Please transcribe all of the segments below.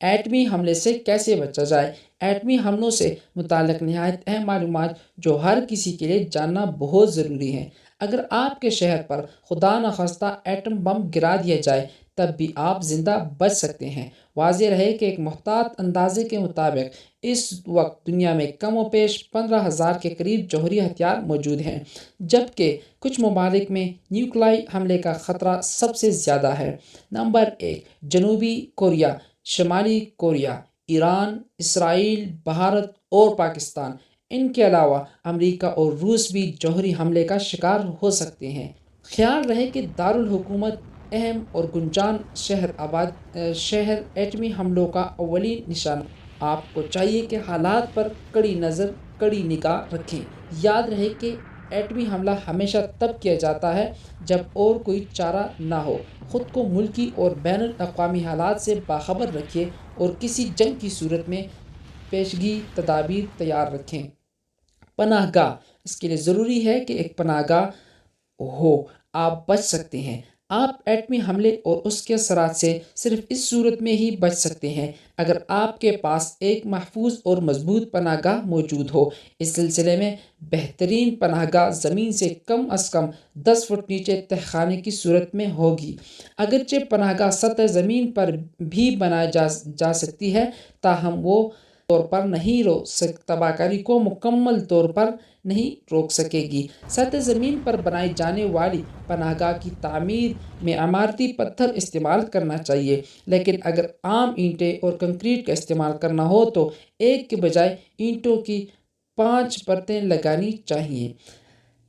ایٹمی حملے سے کیسے بچا جائے؟ ایٹمی حملوں سے متعلق نہایت اہم معلومات جو ہر کسی کے لیے جاننا بہت ضروری ہے۔ اگر آپ کے شہر پر خدا نخواستہ ایٹم بم گرا دیا جائے تب بھی آپ زندہ بچ سکتے ہیں۔ واضح رہے کہ ایک محتاط اندازے کے مطابق اس وقت دنیا میں کم و بیش 15,000 کے قریب جوہری ہتھیار موجود ہیں، جبکہ کچھ ممالک میں نیوکلیائی حملے کا خطرہ سب سے زیادہ ہے۔ نمبر 1، جنوبی کوریا، شمالی کوریا، ایران، اسرائیل، بھارت اور پاکستان۔ ان کے علاوہ امریکہ اور روس بھی جوہری حملے کا شکار ہو سکتے ہیں۔ خیال رہے کہ دارالحکومت اہم اور گنجان شہر ایٹمی حملوں کا اولین نشانہ۔ آپ کو چاہیے کہ حالات پر کڑی نگاہ رکھیں۔ یاد رہے کہ ایٹمی حملہ ہمیشہ تب کیا جاتا ہے جب اور کوئی چارہ نہ ہو۔ خود کو ملکی اور بین الاقوامی حالات سے باخبر رکھیں اور کسی جنگ کی صورت میں پیشگی تدابیر تیار رکھیں۔ پناہ گاہ، اس کے لیے ضروری ہے کہ ایک پناہ گاہ ہو۔ آپ بچ سکتے ہیں۔ آپ ایٹمی حملے اور اس کے اثرات سے صرف اس صورت میں ہی بچ سکتے ہیں اگر آپ کے پاس ایک محفوظ اور مضبوط پناہ گاہ موجود ہو۔ اس سلسلے میں بہترین پناہ گاہ زمین سے کم از کم 10 فٹ نیچے تہ خانے کی صورت میں ہوگی۔ اگرچہ پناہ گاہ سطح زمین پر بھی بنائی جا سکتی ہے، تاہم وہ طور پر نہیں تباہ کاری کو مکمل طور پر نہیں روک سکے گی۔ سطح زمین پر بنائی جانے والی پناہ گاہ کی تعمیر میں عمارتی پتھر استعمال کرنا چاہیے، لیکن اگر عام اینٹیں اور کنکریٹ کا استعمال کرنا ہو تو ایک کے بجائے اینٹوں کی 5 پرتیں لگانی چاہیے۔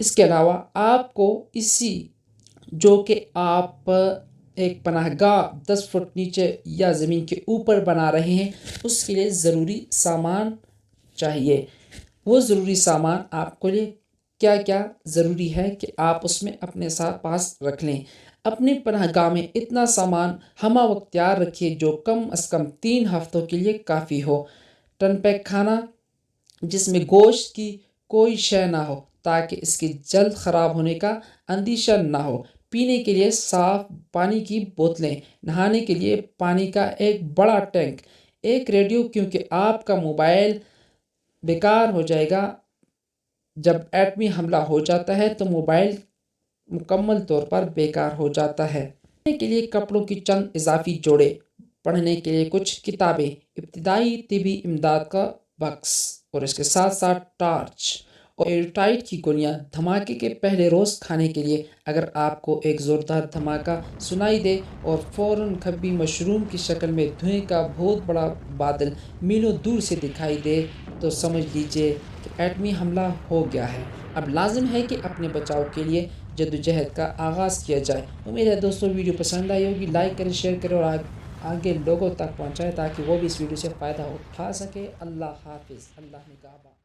اس کے علاوہ آپ کو جو کہ آپ ایک پناہ گاہ 10 فٹ نیچے یا زمین کے اوپر بنا رہے ہیں، اس کے لیے ضروری سامان چاہیے۔ وہ ضروری سامان آپ کو لیے کیا ضروری ہے کہ آپ اس میں اپنے پاس رکھ لیں۔ اپنے پناہ گاہ میں اتنا سامان ہمہ وقت تیار رکھیے جو کم از کم 3 ہفتوں کے لیے کافی ہو۔ ٹن پیک کھانا جس میں گوشت کی کوئی شے نہ ہو تاکہ اس کے جلد خراب ہونے کا اندیشہ نہ ہو۔ پینے کے لیے صاف پانی کی بوتلیں، نہانے کے لیے پانی کا ایک بڑا ٹینک، ایک ریڈیو کیونکہ آپ کا موبائل بیکار ہو جائے گا۔ جب ایٹمی حملہ ہو جاتا ہے تو موبائل مکمل طور پر بیکار ہو جاتا ہے۔ پہننے کے لیے کپڑوں کی چند اضافی جوڑے، پڑھنے کے لیے کچھ کتابیں، ابتدائی طبی امداد کا باکس اور اس کے ساتھ ساتھ ٹارچ اور ایئر ٹائٹ کی گولیاں۔ دھماکے کے پہلے روز کھانے کے لیے اگر آپ کو ایک زوردار دھماکہ سنائی دے اور فوراً کھبی مشروم کی شکل میں دھوئیں کا بہت بڑا بادل میلوں دور سے دکھائی دے تو سمجھ لیجیے کہ ایٹمی حملہ ہو گیا ہے۔ اب لازم ہے کہ اپنے بچاؤ کے لیے جدوجہد کا آغاز کیا جائے۔ امید ہے دوستوں ویڈیو پسند آئی ہوگی، لائک کریں، شیئر کریں اور آگے لوگوں تک پہنچائیں تاکہ وہ بھی اس ویڈیو سے فائدہ اٹھا سکے۔ اللہ حافظ، اللہ نگہبان۔